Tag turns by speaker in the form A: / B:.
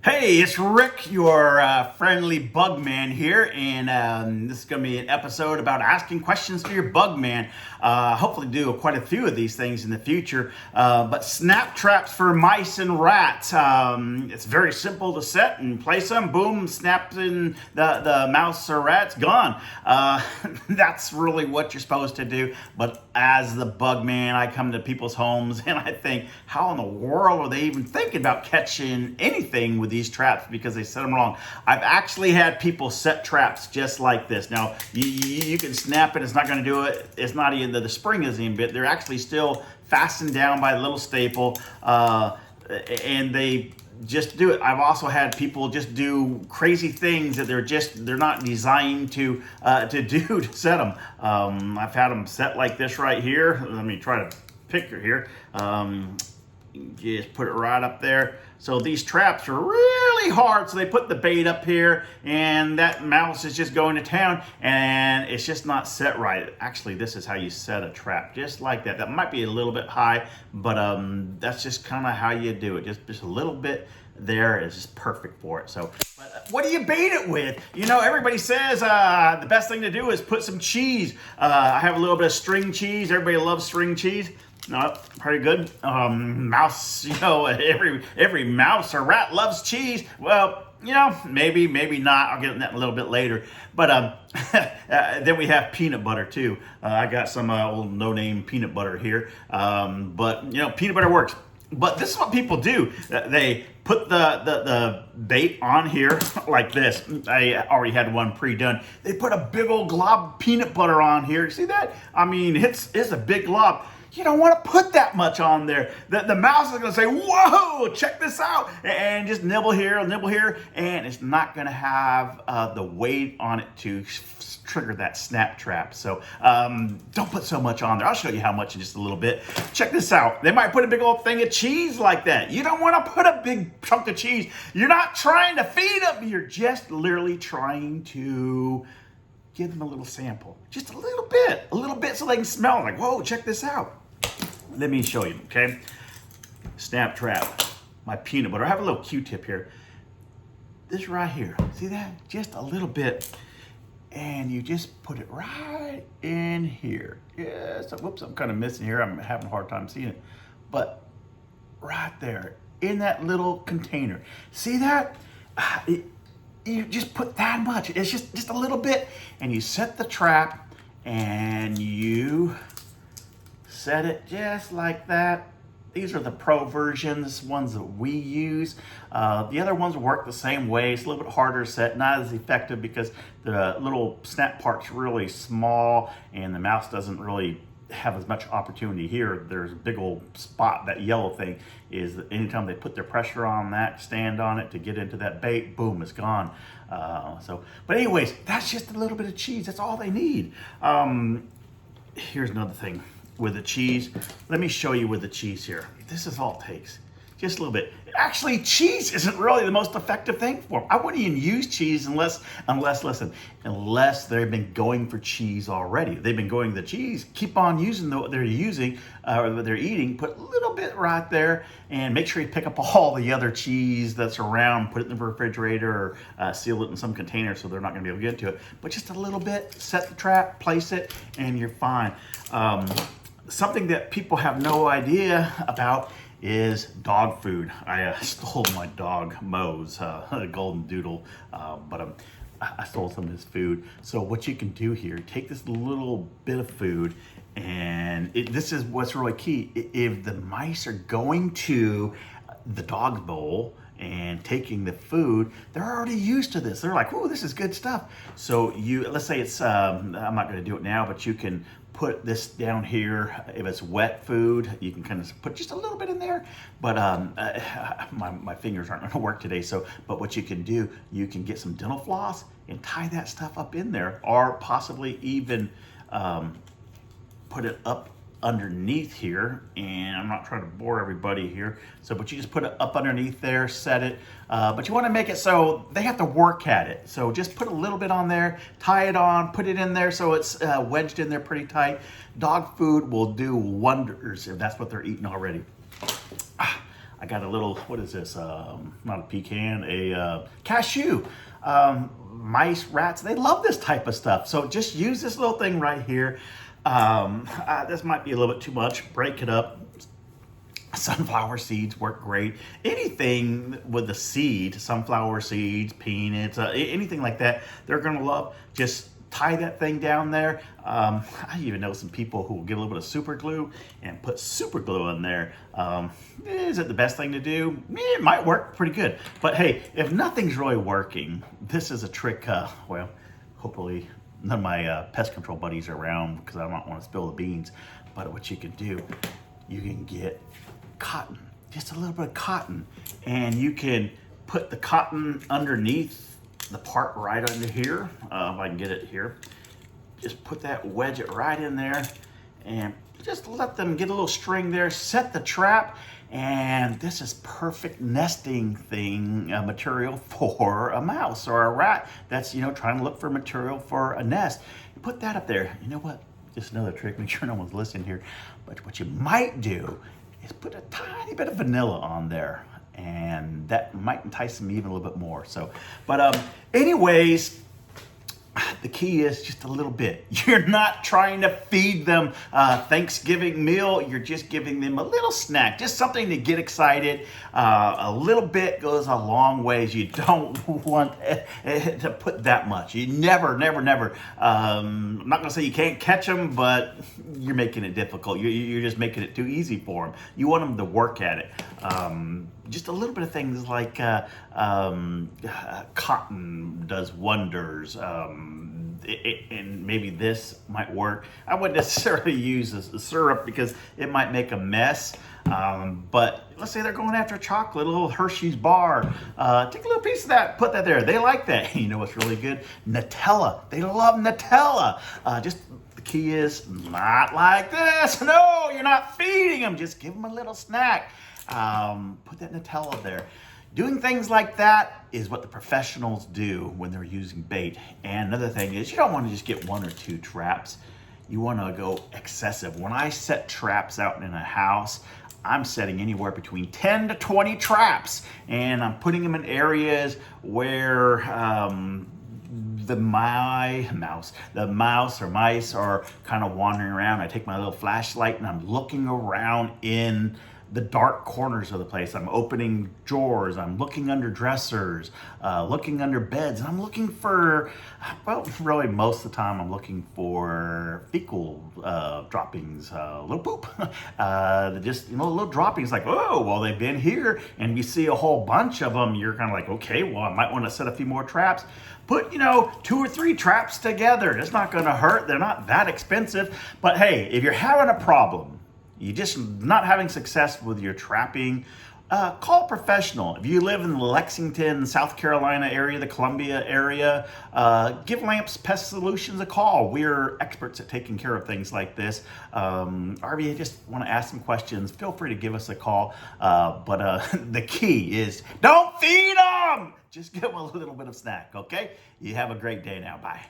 A: Hey, it's Rick, your friendly bug man here, and this is going to be an episode about asking questions for your bug man. Hopefully do quite a few of these things in the future, but snap traps for mice and rats. It's very simple to set and place them, boom, snaps in the mouse or rat's gone. That's really what you're supposed to do, but as the bug man, I come to people's homes and I think, how in the world are they even thinking about catching anything with these traps because they set them wrong? I've actually had people set traps just like this. Now, you can snap it. It's not going to do it. It's not even, the spring isn't even bit. They're actually still fastened down by a little staple, and they just do it. I've also had people just do crazy things that they're not designed to do to set them. I've had them set like this right here. Let me try to picture here. Just put it right up there. So these traps are really hard. So they put the bait up here and that mouse is just going to town and it's just not set right. Actually, this is how you set a trap, just like that. That might be a little bit high, but that's just kind of how you do it. Just a little bit there is just perfect for it. So what do you bait it with? You know, everybody says the best thing to do is put some cheese. I have a little bit of string cheese. Everybody loves string cheese. No, pretty good. Mouse, you know, every mouse or rat loves cheese. Well, you know, maybe not. I'll get into that a little bit later. But then we have peanut butter too. I got some old no-name peanut butter here. But you know, peanut butter works. But this is what people do. They put the bait on here like this. I already had one pre-done. They put a big old glob of peanut butter on here. See that? I mean, it's a big glob. You don't want to put that much on there. The mouse is going to say, whoa, check this out, and just nibble here, and it's not going to have the weight on it to trigger that snap trap. So don't put so much on there. I'll show you how much in just a little bit. Check this out. They might put a big old thing of cheese like that. You don't want to put a big chunk of cheese. You're not trying to feed them. You're just literally trying to give them a little sample. Just a little bit so they can smell it. Like, whoa, check this out. Let me show you, okay? Snap trap, my peanut butter. I have a little Q-tip here. This right here, see that? Just a little bit. And you just put it right in here. Yes, whoops, I'm kind of missing here. I'm having a hard time seeing it. But right there, in that little container. See that? You just put that much. It's just a little bit. And you set the trap and you set it just like that. These are the pro versions, ones that we use. The other ones work the same way. It's a little bit harder to set, not as effective because the little snap part's really small and the mouse doesn't really have as much opportunity here. There's a big old spot, that yellow thing is that anytime they put their pressure on that, stand on it to get into that bait, boom, it's gone. But anyways, that's just a little bit of cheese. That's all they need. Here's another thing. With the cheese, let me show you with the cheese here. This is all it takes, just a little bit. Actually, cheese isn't really the most effective thing for them. I wouldn't even use cheese unless they've been going for cheese already. They've been going the cheese, keep on using what they're using, or what they're eating, put a little bit right there, and make sure you pick up all the other cheese that's around, put it in the refrigerator, or seal it in some container so they're not gonna be able to get to it. But just a little bit, set the trap, place it, and you're fine. Something that people have no idea about is dog food. I stole my dog Moe's a golden doodle, but I stole some of his food. So what you can do here, take this little bit of food, and this is what's really key. If the mice are going to the dog's bowl and taking the food, they're already used to this. They're like, "Ooh, this is good stuff." So let's say it's, I'm not going to do it now, but you can put this down here. If it's wet food, you can kind of put just a little bit in there. But my fingers aren't going to work today. But what you can do, you can get some dental floss and tie that stuff up in there, or possibly even put it up underneath here, and I'm not trying to bore everybody here, but you just put it up underneath there, set it, but you want to make it so they have to work at it. So just put a little bit on there, tie it on, put it in there so it's wedged in there pretty tight. Dog food will do wonders if that's what they're eating already. I got a little, what is this? Not a pecan, a cashew. Mice, rats, they love this type of stuff. So just use this little thing right here. This might be a little bit too much. Break it up. Sunflower seeds work great. Anything with the seed, sunflower seeds, peanuts, anything like that, they're gonna love. Just tie that thing down there. I even know some people who will get a little bit of super glue and put super glue in there. Is it the best thing to do? It might work pretty good. But hey, if nothing's really working, this is a trick, well, hopefully none of my pest control buddies are around because I don't want to spill the beans. But what you can do, you can get cotton, just a little bit of cotton, and you can put the cotton underneath the part right under here. If I can get it here, just put that, wedge it right in there, and just let them get a little string there. Set the trap, and this is perfect nesting thing material for a mouse or a rat that's trying to look for material for a nest. You put that up there. You know what? Just another trick. Make sure no one's listening here. But what you might do is put a tiny bit of vanilla on there, and that might entice them even a little bit more. So, but anyways, the key is just a little bit. You're not trying to feed them a Thanksgiving meal. You're just giving them a little snack, just something to get excited. A little bit goes a long ways. You don't want to put that much. You never. I'm not gonna say you can't catch them, but you're making it difficult. You're just making it too easy for them. You want them to work at it. Just a little bit of things like cotton does wonders. And maybe this might work. I wouldn't necessarily use a syrup because it might make a mess. But let's say they're going after chocolate, a little Hershey's bar. Take a little piece of that, put that there. They like that. You know what's really good? Nutella. They love Nutella. Just the key is not like this. No, you're not feeding them. Just give them a little snack. Put that Nutella there. Doing things like that is what the professionals do when they're using bait. And another thing is, you don't want to just get 1 or 2 traps. You want to go excessive. When I set traps out in a house, I'm setting anywhere between 10 to 20 traps. And I'm putting them in areas where the mouse or mice are kind of wandering around. I take my little flashlight and I'm looking around in the dark corners of the place. I'm opening drawers, I'm looking under dressers, looking under beds, and I'm looking for, well, really most of the time I'm looking for fecal droppings, little poop. Just little droppings like, oh, well, they've been here, and you see a whole bunch of them, you're kind of like, okay, well, I might want to set a few more traps. Put, 2 or 3 traps together. It's not gonna hurt, they're not that expensive, but hey, if you're having a problem, you're just not having success with your trapping, call a professional. If you live in the Lexington, South Carolina area, the Columbia area, give Lamps Pest Solutions a call. We're experts at taking care of things like this. Or if you just want to ask some questions, feel free to give us a call. But the key is don't feed them! Just give them a little bit of snack, okay? You have a great day now. Bye.